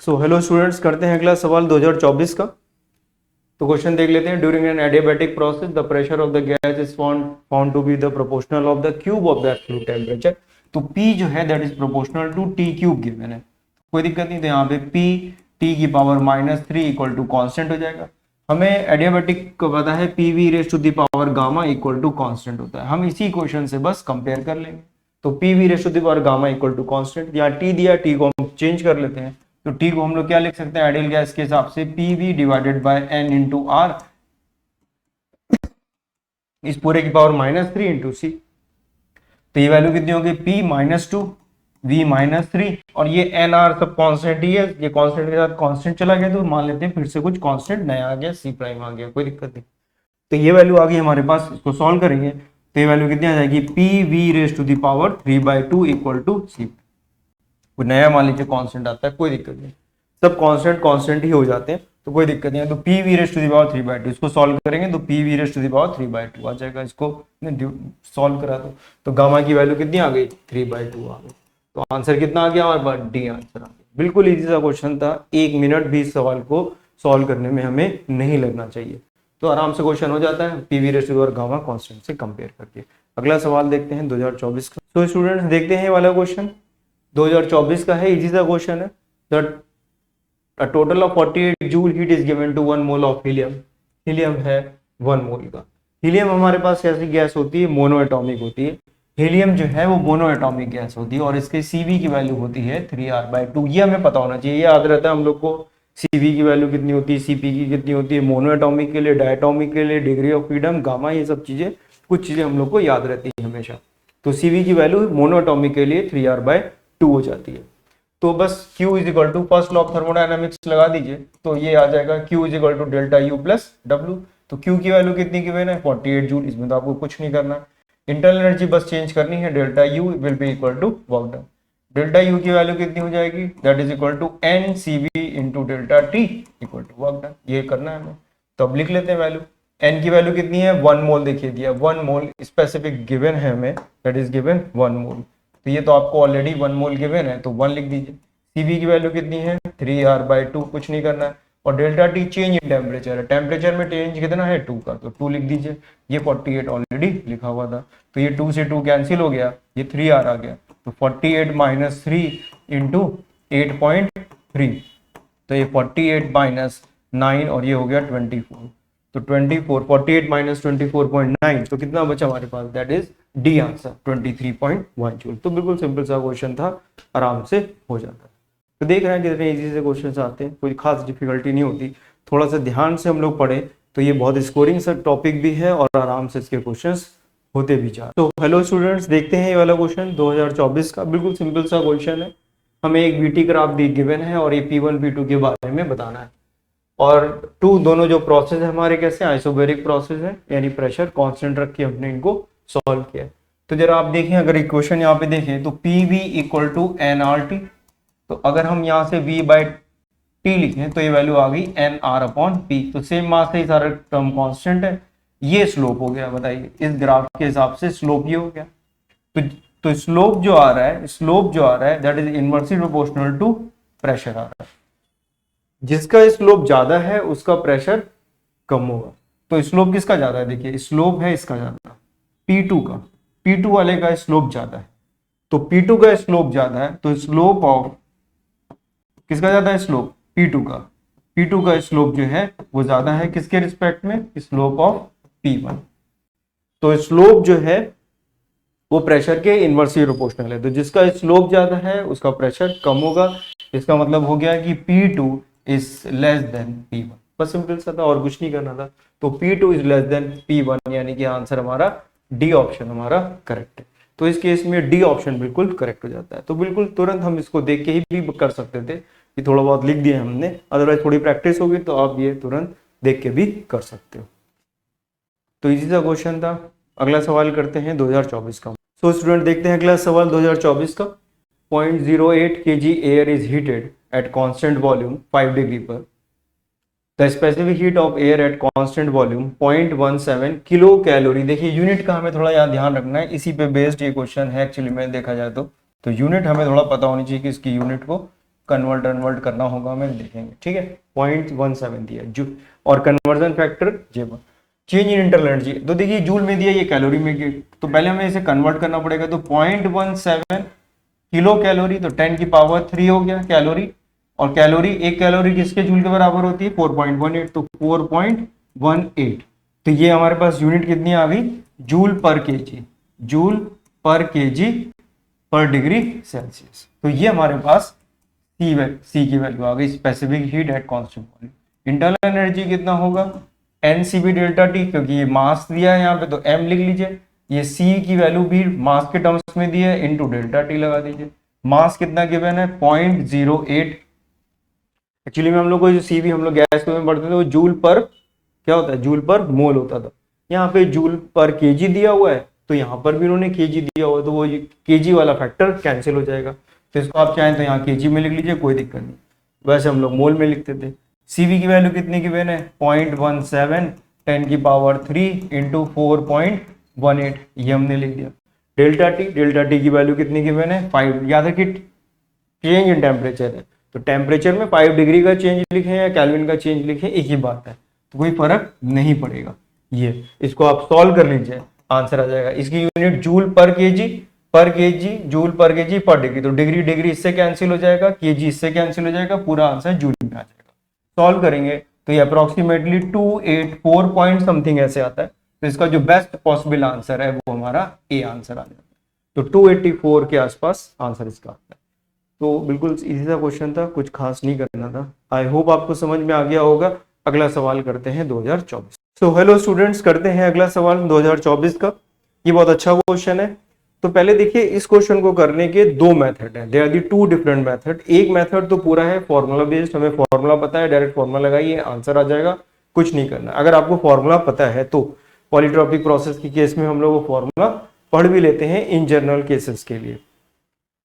So hello students, करते हैं अगला सवाल 2024 का। तो क्वेश्चन देख लेते हैं। During an adiabatic process the pressure of the gas is found to be the proportional of the cube of the absolute temperature. तो P जो है that is proportional to T cube given है, कोई दिक्कत नहीं। तो यहाँ पे P T की पावर -3 इक्वल टू कॉन्स्टेंट हो जाएगा। हमें एडियाबैटिक को पता है PV raise to the power gamma equal to constant होता है। हम इसी क्वेश्चन से बस कंपेयर कर लेंगे। तो PV raise to the power gamma equal to constant, यहाँ T दिया, T को हम चेंज कर लेते हैं। तो T को हम लोग क्या लिख सकते हैं आइडियल गैस के हिसाब से PV divided by N into R, इस पूरे की पावर -3 इंटू C। तो ये वैल्यू कितनी होगी P -2 V -3 और ये NR सब कांस्टेंट ही है। ये कांस्टेंट के साथ कांस्टेंट चला गया तो मान लेते हैं फिर से कुछ कांस्टेंट नया आ गया, C प्राइम आ गया, कोई दिक्कत नहीं। तो ये वैल्यू आ गई हमारे पास, इसको सॉल्व करेंगे तो ये वैल्यू कितनी आ जाएगी PV raise to the power 3/2 equal to C। कोई नया मान लीजिए कांस्टेंट आता है, कोई दिक्कत नहीं, सब कांस्टेंट ही हो जाते हैं तो कोई दिक्कत नहीं है। तो PV raise to the power 3/2 इसको सॉल्व करेंगे तो PV raise to the power 3/2 आ जाएगा। इसको सॉल्व करा दो तो गामा की वैल्यू कितनी आ गई 3/2 आ गई। तो आंसर कितना आ गया हमारे पास, डी आंसर आ गया। बिल्कुल इजी सा क्वेश्चन था, 1 मिनट भी इस सवाल को सॉल्व करने में हमें नहीं लगना चाहिए। तो आराम से क्वेश्चन हो जाता है PV raise to the power gamma constant से कंपेयर करके। अगला सवाल देखते हैं 2024 का। तो स्टूडेंट्स देखते हैं ये वाला क्वेश्चन 2024 का है, इजी सा क्वेश्चन है। A total of 48 joule heat is given to 1 mole of helium. Helium है 1 मोल का। हीलियम हमारे पास कैसी गैस होती है, मोनो एटॉमिक होती है। हीलियम जो है वो मोनो एटॉमिक गैस होती है और इसके CV की वैल्यू होती है 3R/2। ये हमें पता होना चाहिए, ये याद रहता है हम लोग को। CV की वैल्यू कितनी होती है, CP की कितनी होती है, मोनो एटॉमिक के लिए, डायटॉमिक के लिए, डिग्री ऑफ फ्रीडम, गामा, ये सब चीजें, कुछ चीजें हम लोग को याद रहती है हमेशा। तो CV की वैल्यू मोनो एटॉमिक के लिए 3R/2 हो जाती है। तो बस Q is equal to first law of thermodynamics लगा दीजिए तो ये आ जाएगा Q is equal to delta U plus W। तो Q की वैल्यू कितनी गिवन है 48 जूल, इसमें तो आपको कुछ नहीं करना है। इंटरनल एनर्जी बस चेंज करनी है, delta U will be equal to work done. Delta U की वैल्यू कितनी हो जाएगी, that is equal to NCV into delta T equal to work done. ये करना है हमें, तो अब लिख लेते हैं वैल्यू। N की वैल्यू कितनी है 1 मोल, देखिए दिया 1 मोल स्पेसिफिक गिवन है हमें, दैट इज गिवन 1 मोल। तो ये तो आपको ऑलरेडी 1 मोल गिवन है तो 1 लिख दीजिए। CV की वैल्यू कितनी है 3R/2, कुछ नहीं करना है। और delta T change in temperature है, टेम्परेचर में चेंज कितना है 2 का, तो 2 लिख दीजिए। ये 48 ऑलरेडी लिखा हुआ था तो ये 2 से 2 कैंसिल हो गया, ये 3R आ गया। तो 48 - 3 इंटू 8.3, तो ये 48 - 9 और ये हो गया 24। तो 24 48 - 24.9 तो कितना बचा हमारे पास, that is the answer 23.1 joule. तो बिल्कुल सिंपल सा क्वेश्चन था, आराम से हो जाता है। तो देख रहे हैं कितने इजी से क्वेश्चन आते हैं, कोई खास डिफिकल्टी नहीं होती। थोड़ा सा ध्यान से हम लोग पढ़े तो ये बहुत स्कोरिंग सा टॉपिक भी है और आराम से इसके क्वेश्चंस होते भी जा। तो हेलो स्टूडेंट्स, देखते हैं ये वाला क्वेश्चन 2024 का। बिल्कुल सिंपल सा क्वेश्चन है, हमें एक VT ग्राफ गिवन है और ये P1 P2 के बारे में बताना है। और दोनों जो प्रोसेस है हमारे कैसे आइसोबैरिक प्रोसेस है, यानी प्रेशर कांस्टेंट रख के हमने इनको सॉल्व किया। तो जरा आप देखें, अगर इक्वेशन यहाँ पे देखें तो PV इक्वल टू NRT। तो अगर हम यहाँ से V/T लिखें तो ये वैल्यू आ गई NR/P। तो सेम मास से ही सारा टर्म कांस्टेंट है। ये स्लोप हो गया, बताइए इस ग्राफ के हिसाब से स्लोप ये हो गया। तो स्लोप जो आ रहा है that is inversely proportional to pressure आ रहा है। जिसका स्लोप ज्यादा है उसका प्रेशर कम होगा। तो स्लोप किसका ज्यादा है, देखिए स्लोप है इसका ज्यादा, P2 का, P2 वाले का स्लोप ज्यादा है। तो P2 का स्लोप ज्यादा है तो स्लोप ऑफ किसका ज्यादा है, स्लोप P2 का। P2 का स्लोप जो है वो ज्यादा है किसके रिस्पेक्ट में, स्लोप ऑफ P1। तो स्लोप जो है वो प्रेशर के इनवर्सली प्रोपोर्शनल है। तो जिसका स्लोप ज्यादा है उसका प्रेशर कम होगा। इसका मतलब हो गया कि P2 is less than P1। बस सिंपल सा था और कुछ नहीं करना था। तो P2 is less than P1 यानी कि आंसर हमारा डी ऑप्शन हमारा करेक्ट है। तो इस केस में डी ऑप्शन बिल्कुल करेक्ट हो जाता है। तो बिल्कुल तुरंत हम इसको देख के ही भी कर सकते थे कि थोड़ा बहुत लिख दिया हमने, अदरवाइज थोड़ी प्रैक्टिस होगी तो आप ये तुरंत देख के भी कर सकते हो। तो इजी सा क्वेश्चन था। अगला सवाल करते हैं 2024 का। सो स्टूडेंट देखते हैं अगला सवाल 2024 का। 0.08 kg air is heated at constant volume 5 degree पर। The specific heat of air at constant volume 0.17 kilo calorie. देखिए यूनिट का हमें थोड़ा यहाँ ध्यान रखना है, इसी पे बेस्ड ये क्वेश्चन है एक्चुअली में देखा जाए तो यूनिट हमें थोड़ा पता होनी चाहिए कि इसकी यूनिट को कन्वर्ट करना होगा हमें, देखेंगे, ठीक है। 0.17 दिया जो, और conversion factor J1। Change in internal energy, तो देखिए जूल में दिया, ये कैलोरी में, तो पहले हमें इसे कन्वर्ट करना पड़ेगा। तो 0.17 किलो कैलोरी, तो 10⁻³ हो गया कैलोरी। और कैलोरी, एक कैलोरी किसके जूल के बराबर होती है? 4.18, तो 4.18। तो ये हमारे पास यूनिट कितनी आ गई? जूल पर केजी, जूल पर केजी पर डिग्री सेल्सियस। तो ये हमारे पास सी की वैल्यू आ गई, specific heat at constant volume. Internal energy कितना होगा? एनसीबी डेल्टा टी, क्योंकि ये मास दिया है यहाँ पे तो एम लिख लीजिए। ये सी की वैल्यू भी मास के टर्म्स में दी है, इनटू डेल्टा टी लगा दीजिए। मास कितना गिवन है? 0.08। एक्चुअली में हम लोग को जो सी भी हम लोग गैस में पढ़ते थे वो जूल पर क्या होता है? जूल पर मोल होता था। यहाँ पे जूल पर केजी दिया हुआ है, तो यहाँ पर भी उन्होंने केजी दिया हुआ है, तो वो केजी वाला फैक्टर कैंसिल हो जाएगा। तो इसको आप चाहें तो यहाँ केजी में लिख लीजिए, कोई दिक्कत नहीं। वैसे हम लोग मोल में लिखते थे। सीवी की वैल्यू कितनी गिवन है? 0.17 10⁻³ इंटू 4.18, ये हमने लिख दिया। डेल्टा टी की वैल्यू कितनी गिवन है? 5। याद रखिए चेंज इन टेम्परेचर है, तो टेम्परेचर में 5 डिग्री का चेंज लिखें या केल्विन का चेंज लिखें, एक ही बात है, तो कोई फर्क नहीं पड़ेगा। ये इसको आप सॉल्व कर लीजिए, आंसर आ जाएगा। इसकी यूनिट जूल पर केजी, जूल पर केजी पर डिग्री, तो डिग्री डिग्री इससे कैंसिल हो जाएगा, केजी इससे कैंसिल हो जाएगा, पूरा आंसर जूल में आ जाएगा। सॉल्व करेंगे तो ये अप्रोक्सीमेटली 284 पॉइंट समथिंग ऐसे आता है। तो इसका जो बेस्ट पॉसिबल आंसर है वो हमारा ए आंसर आ जाता है। तो 284 के आसपास आंसर इसका आता है। तो बिल्कुल इजी सा क्वेश्चन था, कुछ खास नहीं करना था। आई होप आपको समझ में आ गया होगा। अगला सवाल करते हैं 2024। सो हेलो स्टूडेंट्स, करते हैं अगला सवाल 2024 का। ये बहुत अच्छा क्वेश्चन है। तो पहले देखिए, इस क्वेश्चन को करने के दो मेथड हैं। There are the two different method. एक मेथड तो पूरा है फॉर्मूला बेस्ड, हमें फॉर्मूला पता है, डायरेक्ट फॉर्मूला लगाइए आंसर आ जाएगा, कुछ नहीं करना। अगर आपको फॉर्मूला पता है तो पॉलीट्रॉपिक प्रोसेस की केस में हम लोग वो फॉर्मूला पढ़ भी लेते हैं इन जनरल केसेस के लिए,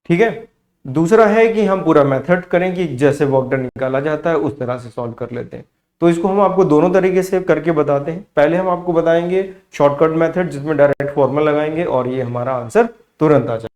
ठीक है। दूसरा है कि हम पूरा मेथड करें कि जैसे वर्क डन निकाला जाता है उस तरह से सॉल्व कर लेते हैं। तो इसको हम आपको दोनों तरीके से करके बताते हैं। पहले हम आपको बताएंगे शॉर्टकट मेथड जिसमें डायरेक्ट फॉर्मूला लगाएंगे और ये हमारा आंसर तुरंत आ जाए।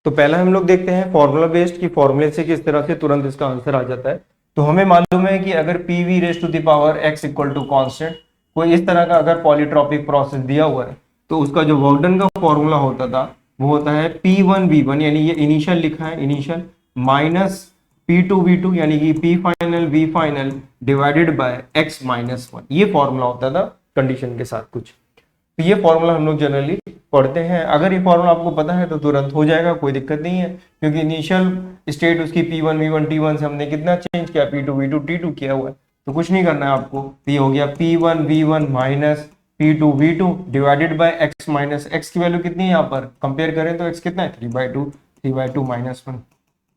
तो पहला हम लोग देखते हैं फॉर्मूला बेस्ड की फॉर्मूले से किस तरह से तुरंत इसका आंसर आ जाता है। तो हमें मालूम है कि अगर PV raise to the power x equal to constant, कोई इस तरह का अगर पॉलीट्रॉपिक प्रोसेस दिया हुआ है, तो उसका जो वर्क डन का फॉर्मूला होता था वो होता है P1V1, यानी ये इनिशियल लिखा है, इनिशियल माइनस P2V2 यानी कि P final V final divided by x minus 1। ये फॉर्मूला होता था कंडीशन के साथ कुछ। तो ये फॉर्मूला हम लोग जनरली पढ़ते हैं। अगर ये फॉर्मूला आपको पता है तो तुरंत हो जाएगा, कोई दिक्कत नहीं है, क्योंकि इनिशियल स्टेट उसकी P1V1 T1 से हमने कितना चेंज किया? P2V2 T2 किया हुआ है, तो कुछ नहीं करना है आपको। तो ये हो गया P1V1 minus P2V2 divided by x minus x की वैल्यू कितनी है यहाँ पर कंपेयर करें तो x कितना है? 3/2, 3/2 माइनस 1,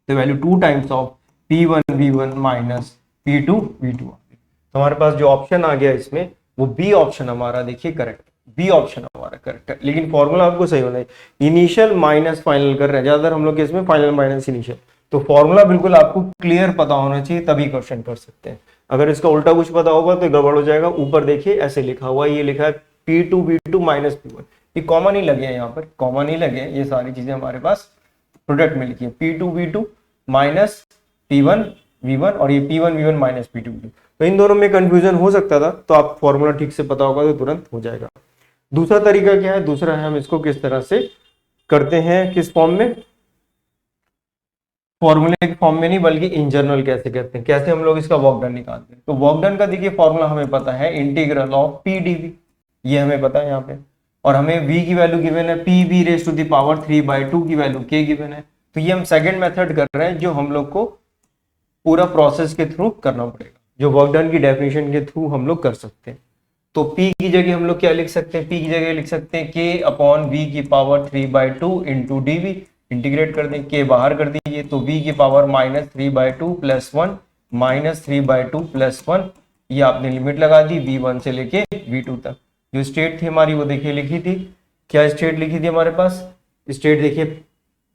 तो value 2 times of P1V1 minus P2V2। तो हमारे पास जो ऑप्शन आ गया इसमें वो बी ऑप्शन हमारा देखिए करेक्ट, बी ऑप्शन हमारा करेक्ट है। लेकिन फॉर्मूला आपको सही होना है, इनिशियल माइनस फाइनल कर रहे हैं, ज्यादातर हम लोग केस में फाइनल माइनस इनिशियल। तो फॉर्मूला बिल्कुल आपको क्लियर पता होना चाहिए तभी क्वेश्चन कर सकते हैं। अगर इसका उल्टा कुछ पता होगा तो गड़बड़ हो जाएगा। ऊपर देखिए ऐसे लिखा हुआ है, ये लिखा है P2V2 माइनस P1, ये कॉमन ही लगे हैं, यहाँ पर कॉमन ही लगे हैं, ये सारी चीजें हमारे पास प्रोडक्ट में लिखी है P2V2 माइनस P1V1 और ये P1V1 माइनस P2V2। तो इन दोनों में कंफ्यूजन हो सकता था, तो आप फॉर्मूला ठीक से पता होगा तो तुरंत हो जाएगा। दूसरा तरीका क्या है? दूसरा है हम इसको किस तरह से करते हैं, किस फॉर्म में, फॉर्मूले के फॉर्म में नहीं बल्कि इन जनरल कैसे करते हैं, कैसे हम लोग इसका वर्क डन निकालते हैं। तो वर्क डन का देखिए फॉर्मूला हमें पता है, इंटीग्रल ऑफ PdV, ये हमें पता है यहाँ पे, और हमें v की वैल्यू गिवन है PV raise to the power 3/2 की वैल्यू k गिवन है। तो ये हम सेकंड मेथड कर रहे हैं जो हम लोग को पूरा प्रोसेस के थ्रू करना पड़ेगा, जो वर्क डन की डेफिनेशन के थ्रू हम लोग कर सकते हैं। तो P की जगह हम लोग क्या लिख सकते हैं? P की जगह लिख सकते हैं K/V की पावर 3/2 इंटू dV, इंटीग्रेट कर दें, K बाहर कर दीजिए, तो V की power minus 3/2 plus 1 minus 3/2 plus 1, ये आपने लिमिट लगा दी V1 से लेके V2 तक। जो स्टेट थी हमारी वो देखिए लिखी थी, क्या स्टेट लिखी थी हमारे पास? स्टेट देखिए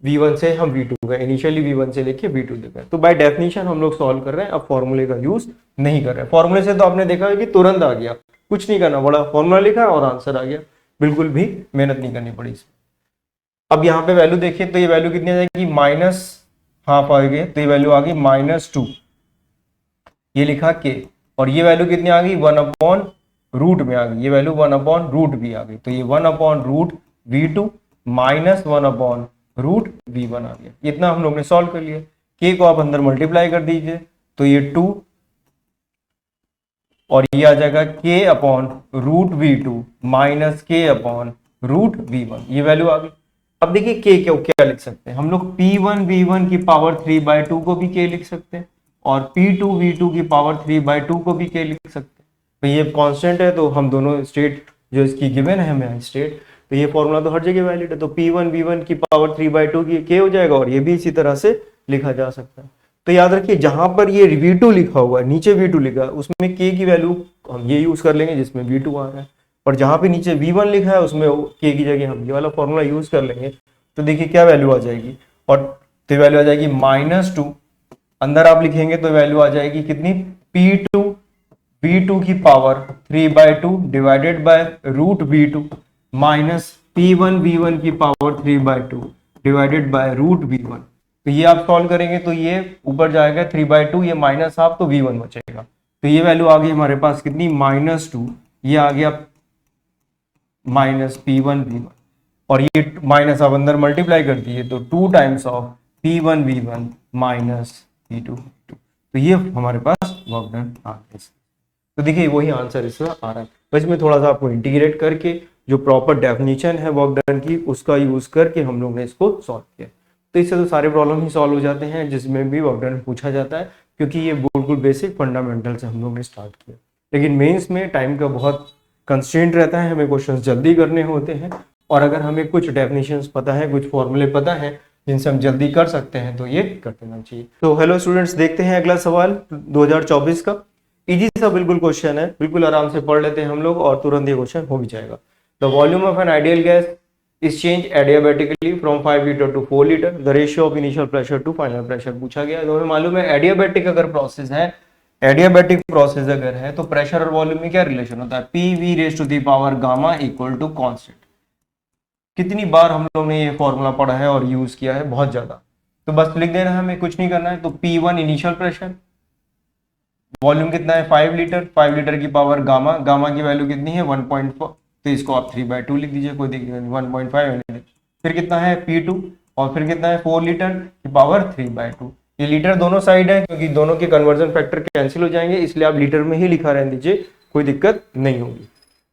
V1 से हम V2 गए, इनिशियली V1 से लेके V2 तक गए। तो बाय डेफिनेशन हम लोग सॉल्व कर रहे हैं, अब फॉर्मूले का यूज नहीं कर रहे हैं। फॉर्मूले से तो आपने देखा है कि तुरंत आ गया, कुछ नहीं करना पड़ा, फॉर्मूला लिखा और आंसर आ गया, बिल्कुल भी मेहनत नहीं करनी पड़ी इसमें। अब यहाँ पे वैल्यू देखिए तो ये वैल्यू कितनी आ जाएगी? माइनस हाफ आ गए तो ये वैल्यू आ गई -2, ये लिखा के, और ये वैल्यू कितनी आ गई 1/रूट में आ गई, ये वैल्यू 1/रूट भी आ गई, तो ये 1/√v2 माइनस 1/√v1 आ गया। इतना हम लोग ने सॉल्व कर लिया। के को आप अंदर मल्टीप्लाई कर दीजिए तो ये 2 और ये आ जाएगा k/√v2 माइनस k/√v1, ये वैल्यू आ गई। अब देखिए के क्या लिख सकते हैं हम लोग, p1v1 की पावर 3/2 को भी k लिख सकते हैं और p2v2 की पावर 3/2 को भी k लिख सकते हैं। तो ये कांस्टेंट है तो हम दोनों स्टेट जो इसकी गिवन है हमें स्टेट, तो ये फॉर्मूला तो हर जगह वैलिड है, तो p1v1 की पावर 3/2 की k हो जाएगा और ये भी इसी तरह से लिखा जा सकता है। तो याद रखिए जहां पर ये v2 लिखा हुआ है, नीचे v2 लिखा है, उसमें k की वैल्यू हम ये यूज कर लेंगे जिसमें v2 आ रहा है, और जहां पे नीचे v1 लिखा है उसमें k की जगह हम ये वाला फॉर्मूला यूज कर लेंगे। तो देखिए क्या वैल्यू आ जाएगी, और तो वैल्यू आ जाएगी -2, अंदर आप लिखेंगे तो वैल्यू आ जाएगी कितनी, p2 v2 की power 3/2 divided by √v2 minus p1 v1 की पावर 3/2 डिवाइडेड बाय √v1। तो ये आप सॉल्व करेंगे तो ये ऊपर जाएगा 3/2, ये माइनस हाफ तो v1 बचेगा, तो ये वैल्यू आ गई हमारे पास कितनी -2, ये आ गया माइनस p1 v1, और ये माइनस आप अंदर मल्टीप्लाई कर दिए तो 2 times of p1 v1 minus p2 v2, तो ये हमारे पास वर्क डन आ गया। तो देखिए वही आंसर इसका आ रहा है, बस में थोड़ा सा आपको इंटीग्रेट करके जो प्रॉपर डेफिनेशन है वर्क डन की उसका यूज करके हम लोग ने इसको सॉल्व किया। तो इससे तो सारे प्रॉब्लम ही सॉल्व हो जाते हैं जिसमें भी वर्क डन पूछा जाता है, क्योंकि ये बिल्कुल बेसिक फंडामेंटल से हम लोग ने स्टार्ट किया। लेकिन मेंस में टाइम का बहुत कंस्ट्रेंट रहता है, हमें क्वेश्चन जल्दी करने होते हैं, और अगर हमें कुछ डेफिनेशंस पता है, कुछ फॉर्मूले पता है जिनसे हम जल्दी कर सकते हैं तो ये कर देना चाहिए। तो हेलो स्टूडेंट्स, देखते हैं अगला सवाल 2024 का। इजी सा बिल्कुल क्वेश्चन है, बिल्कुल आराम से पढ़ लेते हैं हम लोग और तुरंत ये क्वेश्चन हो भी जाएगा। The volume of an ideal gas is changed adiabatically from 5 liter to 4 liter. The ratio of initial pressure to final pressure पूछा गया है। तो हमें मालूम है एडियाबैटिक अगर प्रोसेस है, एडियाबैटिक प्रोसेस अगर है तो प्रेशर और वॉल्यूम में क्या रिलेशन होता है, PV raise to the power gamma equal to constant. कितनी बार हम लोग ने ये फॉर्मूला पढ़ा है और यूज किया है, बहुत ज्यादा। तो बस लिख देना है, हमें कुछ नहीं करना है। तो P1 इनिशियल प्रेशर, वॉल्यूम कितना है 5 लीटर, 5 लीटर की पावर गामा, गामा की वैल्यू कितनी है 1.4, तो इसको आप 3/2 लिख दीजिए, कोई दिक्कत नहीं, 1.5। फिर कितना है P2, और फिर कितना है 4 लीटर की पावर 3/2। ये लीटर दोनों साइड है क्योंकि दोनों के कन्वर्जन फैक्टर कैंसिल हो जाएंगे, इसलिए आप लीटर में ही लिखा रहने दीजिए, कोई दिक्कत नहीं होगी।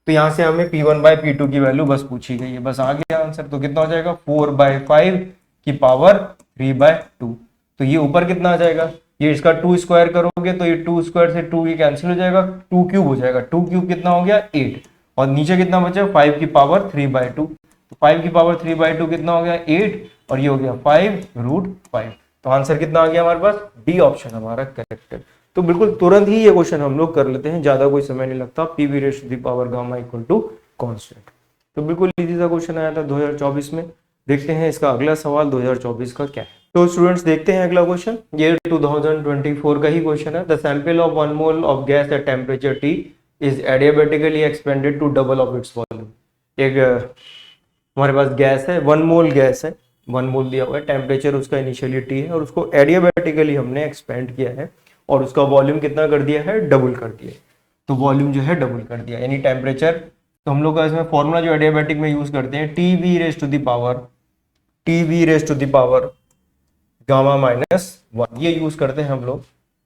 तो यहाँ से हमें P1/P2 की वैल्यू बस पूछी गई है, बस आ गया आंसर। तो कितना हो जाएगा 4/5 की पावर 3/2। तो ये ऊपर कितना आ जाएगा, ये इसका 2 स्क्वायर करोगे तो ये 2 स्क्वायर से 2 ये कैंसिल हो जाएगा, 2 क्यूब हो जाएगा, 2 क्यूब कितना हो गया 8, और नीचे कितना बचा 5 की पावर 3/2। तो 5 की पावर 3/2 कितना हो गया 8, और ये हो गया 5√5। तो आंसर कितना आ गया हमारे पास, डी ऑप्शन हमारा करेक्ट है। तो बिल्कुल तुरंत ही ये क्वेश्चन हम लोग कर लेते हैं, ज्यादा कोई समय नहीं लगता। PV raise to the power gamma equal to constant. तो बिल्कुल इजी सा क्वेश्चन आया था 2024 में। देखते हैं इसका अगला सवाल 2024 का क्या है। तो स्टूडेंट्स देखते हैं अगला क्वेश्चन, ये 2024 का ही क्वेश्चन है। The sample of 1 mole of gas at temperature T is adiabatically expanded to double of its volume। एक हमारे पास गैस है, 1 मोल गैस है, 1 मोल दिया हुआ है, टेम्परेचर उसका इनिशियली T है, और उसको एडियाबैटिकली हमने एक्सपेंड किया है और उसका वॉल्यूम कितना कर दिया है, डबल कर दिया है। तो वॉल्यूम जो है डबल कर दिया, यानी टेम्परेचर। तो हम लोग का इसमें फॉर्मूला जो एडियाबैटिक में यूज करते हैं, TV raise to the power gamma -1, ये यूज करते हैं हम लोग।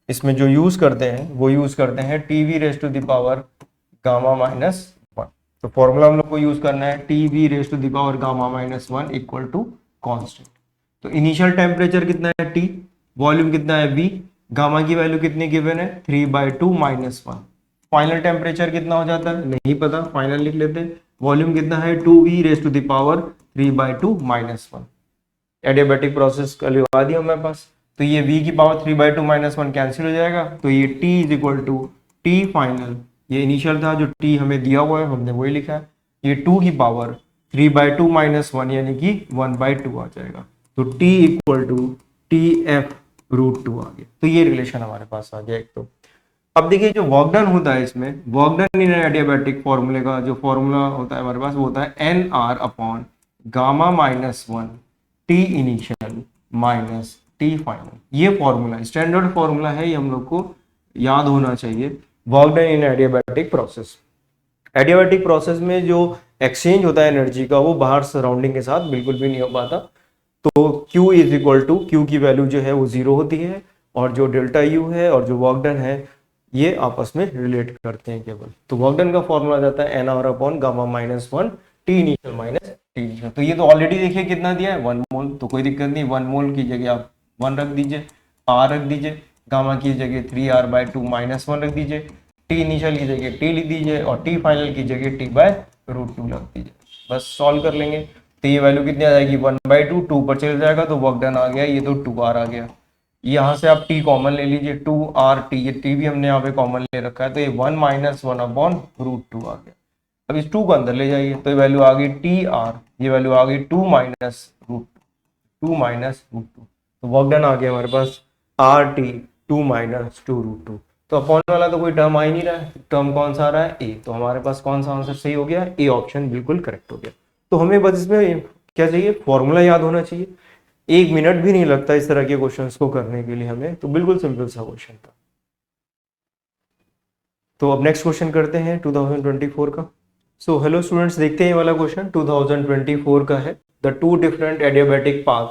इसमें जो यूज करते हैं वो यूज करते हैं TV raise to the power gamma -1। तो फॉर्मूला हम लोग को यूज करना है TV raise to the power gamma -1 equal to constant. तो इनिशियल टेम्परेचर कितना है T, वॉल्यूम कितना है V, गामा की वैल्यू कितनी गिवन है 3/2 -1। फाइनल टेम्परेचर कितना हो जाता है नहीं पता, फाइनल लिख लेते हैं। वॉल्यूम कितना है 2V raise to the power 3/2 -1। Adiabatic process का लिखवा दिया हमारे पास, तो ये V की पावर 3/2 -1 कैंसिल हो जाएगा, तो ये T is equal to T final, ये इनिशियल था जो T हमें दिया हुआ है हमने वही लिखा है, ये 2 की पावर 3/2 -1 यानी कि 1/2 आ जाएगा। तो T इक्वल टू TF√2 आ गया। तो ये रिलेशन हमारे पास आ गया एक। तो अब देखिए जो वर्क डन होता है इसमें, वर्क डन इन एडियाबैटिक फॉर्मूले का जो फॉर्मूला होता है हमारे पास वो होता है NR upon gamma -1 T initial minus T final. ये फॉर्मूला स्टैंडर्ड फॉर्मूला है, ये हम लोग को याद होना चाहिए। Work done in adiabatic process. Adiabatic process में जो एक्सचेंज होता है एनर्जी का वो बाहर सराउंडिंग के साथ बिल्कुल भी नहीं हो पाता। तो Q is equal to, Q की वैल्यू जो है वो 0 होती है, और जो डेल्टा U है और जो वर्क डन है ये आपस में रिलेट करते हैं केवल। तो वर्क डन का फॉर्मूला जाता है NR upon gamma minus 1 T initial minus T initial. तो ये तो ऑलरेडी देखिए कितना दिया है 1 मोल, तो कोई दिक्कत नहीं, 1 मोल की जगह आप 1 रख दीजिए, R रख दीजिए, गामा की जगह 3R/2 माइनस 1 रख दीजिए, टी इनिशियल की जगह टी लिख दीजिए, और टी फाइनल की जगह T/√2 रख दीजिए। बस सॉल्व कर लेंगे। तो ये वैल्यू कितनी आ जाएगी 1/2, 2 पर चल जाएगा तो वर्क डन आ गया, ये तो 2R आ गया। यहाँ से आप टी कॉमन ले लीजिए, 2RT, ये टी भी हमने यहाँ पे कॉमन ले रखा है, तो ये 1 - 1/√2 आ गया। अब इस 2 को अंदर ले जाइए तो ये वैल्यू आ गई TR, ये वैल्यू आ गई 2 - √2। तो वर्क डन आ गया हमारे पास RT 2 - 2√2। तो अपॉन वाला तो कोई टर्म आ ही नहीं रहा है, टर्म कौन सा आ रहा है A, तो हमारे पास कौन सा आंसर सही हो गया, A ऑप्शन बिल्कुल करेक्ट हो गया। तो हमें बस इसमें क्या चाहिए, फॉर्मूला याद होना चाहिए। 1 मिनट भी नहीं लगता इस तरह के क्वेश्चंस को करने के लिए हमें, तो बिल्कुल सिंपल सा क्वेश्चन था। तो अब नेक्स्ट क्वेश्चन करते हैं 2024 का। सो हेलो स्टूडेंट्स, देखते हैं ये वाला क्वेश्चन 2024 का है। The 2 different adiabatic path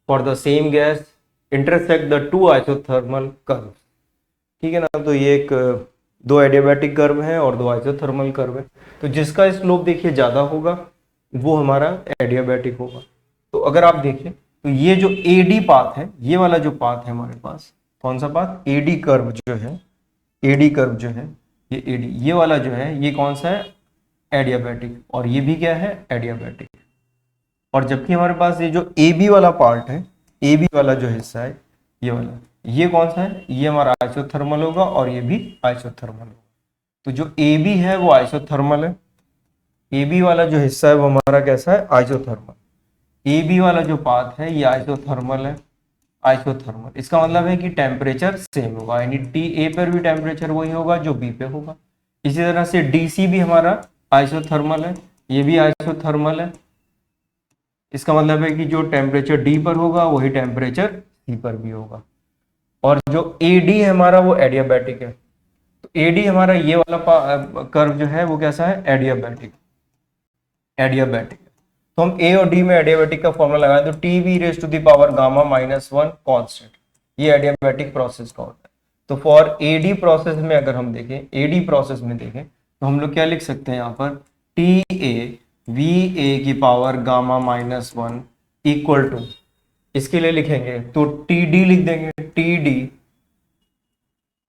for the same gas intersect the 2 isothermal curve. ठीक है ना, तो ये एक 2 एडियाबैटिक कर्व है और 2 आइसोथर्मल कर्व है। तो जिसका स्लोप देखिए ज्यादा होगा वो हमारा एडियाबैटिक होगा। तो अगर आप देखें तो ये जो एडी पाथ है, ये वाला जो पाथ है हमारे पास, कौन सा पाथ, एडी कर्व जो है, एडी कर्व जो है, ये एडी, ये वाला जो है ये कौन सा है, एडियाबैटिक, और ये भी क्या है, एडियाबैटिक। और जबकि हमारे पास ये जो ए बी वाला पार्ट है, ए बी वाला जो हिस्सा है ये वाला, ये कौन सा है, ये हमारा आइसोथर्मल होगा और ये भी आइसोथर्मल होगा। तो जो ए बी है वो आइसोथर्मल है, ए बी वाला जो हिस्सा है वो हमारा कैसा है, आइसोथर्मल। ए बी वाला जो पाथ है ये आइसोथर्मल है, आइसोथर्मल। इसका मतलब है कि टेम्परेचर सेम होगा, यानी टी ए पर भी टेम्परेचर वही होगा जो बी पे होगा। इसी तरह से डी सी भी हमारा आइसोथर्मल है, ये भी आइसोथर्मल है। इसका मतलब है कि जो टेम्परेचर डी पर होगा वही टेम्परेचर सी पर भी होगा। और जो ए डी है हमारा वो एडियाबैटिक है। तो ए डी हमारा ये वाला कर्व जो है वो कैसा है, एडियाबैटिक, एडियाबैटिक। तो हम ए और डी में एडियाबैटिक का फॉर्मूला लगाएं तो T V raise to the power gamma minus 1 constant, ये एडियाबैटिक प्रोसेस का होता है। तो फॉर ए डी प्रोसेस में अगर हम देखें, ए डी प्रोसेस में देखें तो हम लोग क्या लिख सकते हैं यहाँ पर, टी ए वी ए की power gamma minus 1 equal to, इसके लिए लिखेंगे तो टी डी लिख देंगे, टी डी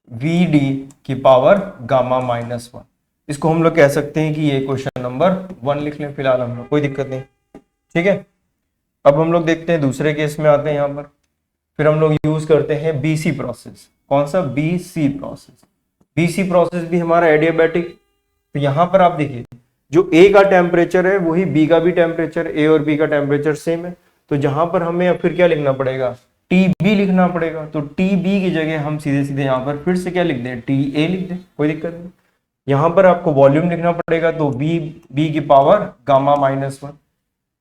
वी डी की पावर गामा माइनस 1। इसको हम लोग कह सकते हैं कि ये क्वेश्चन नंबर 1 लिख लें फिलहाल हम लोग, कोई दिक्कत नहीं, ठीक है। अब हम लोग देखते हैं दूसरे केस में आते हैं यहाँ पर, फिर हम लोग यूज करते हैं बीसी प्रोसेस। कौन सा, बीसी प्रोसेस। बीसी प्रोसेस भी हमारा एडियाबैटिक। तो यहाँ पर आप देखिए जो ए का टेम्परेचर है वही बी का भी टेम्परेचर, ए और बी का टेम्परेचर सेम है। तो जहां पर हमें फिर क्या लिखना पड़ेगा, टी बी लिखना पड़ेगा। तो टी बी की जगह हम सीधे सीधे यहाँ पर फिर से क्या लिख दें, टी ए लिख दें, कोई दिक्कत नहीं। यहाँ पर आपको वॉल्यूम लिखना पड़ेगा, तो बी बी की पावर गामा माइनस 1।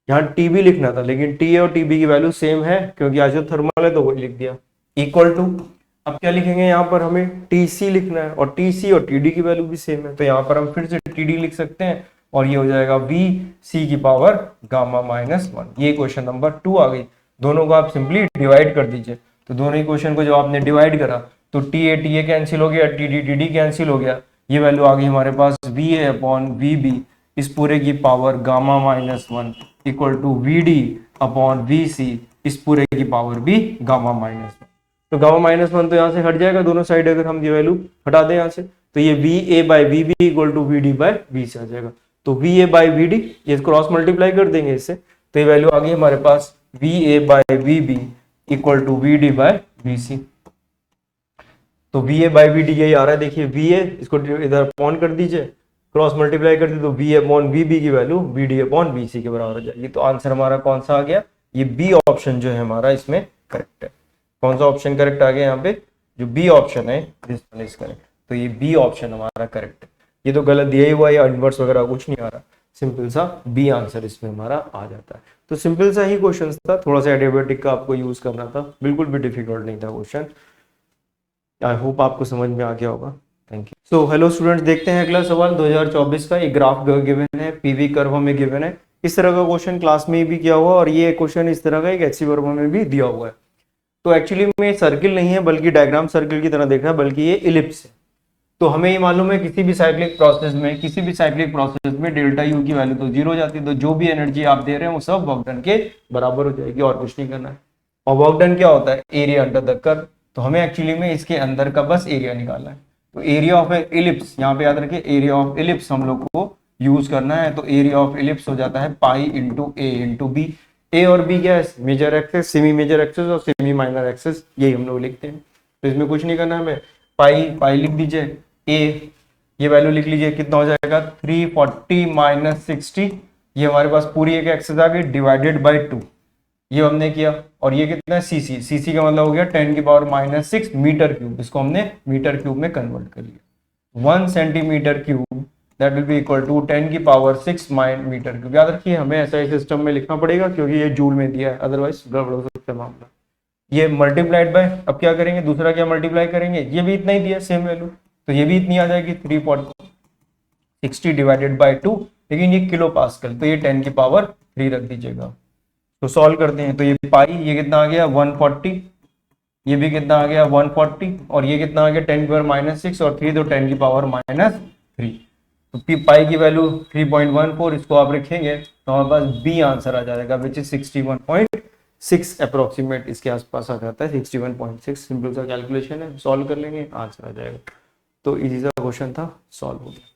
यहाँ टी बी लिखना था लेकिन टी ए और टी बी की वैल्यू सेम है क्योंकि आइसोथर्मल है तो वही लिख दिया, इक्वल टू। अब क्या लिखेंगे यहाँ पर, हमें टी सी लिखना है और टी सी और टी डी की वैल्यू भी सेम है, तो यहाँ पर हम फिर से टी डी लिख सकते हैं और ये हो जाएगा वी सी की पावर गामा माइनस 1। ये क्वेश्चन नंबर 2 आ गई। दोनों को आप सिंपली डिवाइड कर दीजिए। तो दोनों ही क्वेश्चन को जब आपने डिवाइड करा तो टी ए कैंसिल हो गया, टी डी कैंसिल हो गया, ये वैल्यू आ गई हमारे पास V A upon V B इस पूरे की power gamma minus 1 equal to V D upon V C इस पूरे की पावर भी गामा माइनस 1। तो गामा माइनस 1 तो यहाँ से हट जाएगा दोनों साइड, अगर हम ये वैल्यू हटा दें यहाँ से तो ये V A by V B equal to V D by V C आ जाएगा। तो V A by V D ये क्रॉस मल्टीप्लाई कर देंगे इससे, तो ये वैल्यू आ गई हमारे पास V A by V B equal to V D by V C. तो V A by V D यही आ रहा है, देखिए वी ए इसको इधर अपॉन कर दीजिए, क्रॉस मल्टीप्लाई कर दीजिए तो वी अपॉन वी बी की value V D upon V C के बराबर हो जाएगी। तो आंसर हमारा कौन सा आ गया, ये बी ऑप्शन जो है हमारा इसमें करेक्ट है। कौन सा ऑप्शन करेक्ट आ गया यहाँ पे, जो बी ऑप्शन है दिस वन इज करेक्ट। तो ये बी ऑप्शन हमारा करेक्ट है। ये तो गलत दिया ही हुआ, या इनवर्स वगैरह कुछ नहीं आ रहा, सिंपल सा बी आंसर इसमें हमारा आ जाता है। तो सिंपल सा ही क्वेश्चन था, थोड़ा सा एडियाबेटिक का आपको यूज करना था, बिल्कुल भी डिफिकल्ट नहीं था क्वेश्चन। आई होप आपको समझ में आ गया होगा। Thank you. So hello students, देखते हैं अगला सवाल 2024 का। एक ग्राफ गिवन है, पीवी कर्व हमें गिवन है। इस तरह का क्वेश्चन क्लास में भी किया हुआ और ये क्वेश्चन इस तरह का एक एचसी वर्ग में भी दिया हुआ है। तो एक्चुअली में सर्किल नहीं है, बल्कि डायग्राम सर्किल की तरह देख रहा है, बल्कि ये इलिप्स है। तो हमें ये मालूम है किसी भी साइक्लिक प्रोसेस में डेल्टा यू की वैल्यू तो जीरो हो जाती है, तो जो भी एनर्जी आप दे रहे हैं वो सब वर्क डन के बराबर हो जाएगी, और कुछ नहीं करना है। और वर्क डन क्या होता है? Area under the curve. तो हमें एक्चुअली में इसके अंदर का बस एरिया निकालना है। तो एरिया ऑफ इलिप्स, यहाँ पे याद रखिए एरिया ऑफ इलिप्स हम लोग को यूज करना है। तो एरिया ऑफ इलिप्स हो जाता है pi into A into B. A और बी क्या है? Major axis, semi major axis और सेमी माइनर एक्सेस, यही हम लोग लिखते हैं। तो इसमें कुछ नहीं करना है हमें, पाई लिख दीजिए, ए ये वैल्यू लिख लीजिए, कितना हो जाएगा 340 माइनस 60। ये हमारे पास पूरी एक एक्सेस आ गई, डिवाइडेड बाई 2, ये हमने किया। और ये कितना है? सीसी, सीसी का मतलब हो गया 10 की पावर माइनस 6 मीटर क्यूब। इसको हमने मीटर क्यूब में कन्वर्ट कर लिया। 1 centimetre cube that will be equal to 10 की पावर 6 मीटर क्यूब। याद रखिए हमें ऐसा सिस्टम में लिखना पड़ेगा, क्योंकि ये जूल में दिया है, अदरवाइज गड़बड़ हो सकता है मामला। ये मल्टीप्लाइड बाय, अब क्या करेंगे, दूसरा क्या मल्टीप्लाई करेंगे, ये भी इतना ही दिया सेम वैल्यू, तो ये भी इतनी आ जाएगी 360 डिवाइडेड बाय 2, लेकिन ये किलो पास्कल, तो ये 10 की पावर 3 रख दीजिएगा। तो सॉल्व करते हैं, तो ये पाई, ये कितना आ गया 140, ये भी कितना आ गया 140, और ये कितना आ गया 10 की पावर माइनस 6 और 3, तो 10 की पावर माइनस 3। तो पाई की वैल्यू 3.14, इसको आप रखेंगे तो हमारे पास बी आंसर आ जाएगा, विच इज 61.6 अप्रोक्सीमेट, इसके आसपास आ जाता है 61.6। सिंपल सा कैलकुलेशन है, सॉल्व कर लेंगे आंसर आ जाएगा। तो इजी सा क्वेश्चन था, सॉल्व हो गया।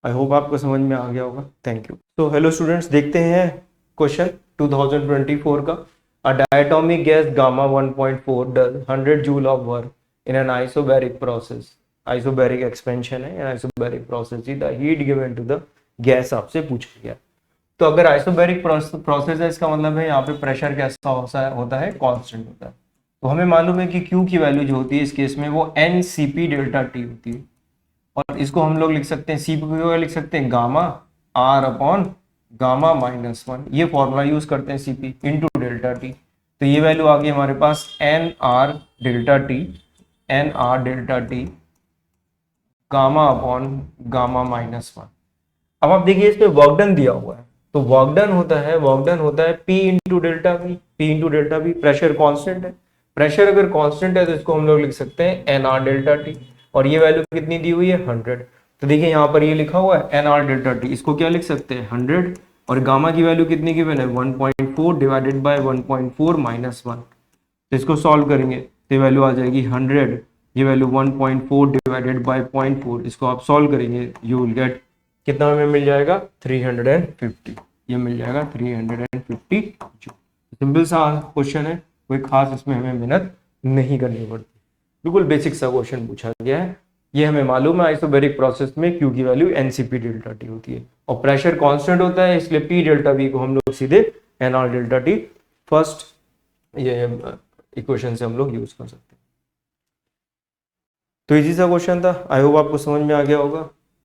आई होप आपको समझ में आ गया होगा। Thank you. तो हेलो स्टूडेंट्स, देखते हैं क्वेश्चन 2024 का। A diatomic gas gamma 1.4 does 100 joule of work in an isobaric process. Isobaric expansion है, isobaric process he, the heat given to the gas आपसे पूछा गया। तो अगर आइसोबैरिक प्रोसेस है, इसका मतलब है यहाँ पे प्रेशर कैसा होता है? कांस्टेंट होता है। तो हमें मालूम है कि Q की वैल्यू जो होती है इस केस में वो NCP डेल्टा T होती है, और इसको हम लोग लिख सकते हैं, CP को लिख सकते हैं gamma R upon gamma minus 1, ये फॉर्मूला यूज करते हैं CP इंटू डेल्टा T। तो ये वैल्यू आ गई हमारे पास NR delta T gamma upon gamma minus 1। अब आप देखिए इसमें वर्क डन दिया हुआ है, तो वर्क डन होता है P into delta V। Pressure constant है, प्रेशर अगर कांस्टेंट है तो इसको हम लोग लिख सकते हैं NR डेल्टा T, और ये वैल्यू कितनी दी हुई है 100। तो देखिए यहाँ पर ये लिखा हुआ है NR डेल्टा T, इसको क्या लिख सकते हैं 100, और गामा की वैल्यू कितनी गिवन है 1.4 डिवाइडेड बाय 1.4 माइनस 1। तो इसको सॉल्व करेंगे तो वैल्यू आ जाएगी 100, ये वैल्यू 1.4 डिवाइडेड बाय 0.4, इसको आप सॉल्व करेंगे यू विल गेट, कितना हमें मिल जाएगा 350, ये मिल जाएगा 350 जूल। सिंपल सा क्वेश्चन है, कोई खास इसमें हमें मेहनत नहीं करनी पड़ती, बिल्कुल बेसिक सा क्वेश्चन पूछा गया है। ये हमें मालूम है आइसोबैरिक प्रोसेस में Q की वैल्यू NCP डेल्टा T होती है, और प्रेशर कांस्टेंट होता है, इसलिए P डेल्टा V को हम लोग सीधे NR डेल्टा T फर्स्ट ये इक्वेशन से हम लोग यूज कर सकते हैं। तो इजी सा क्वेश्चन था, आई होप आपको समझ में आ गया होगा।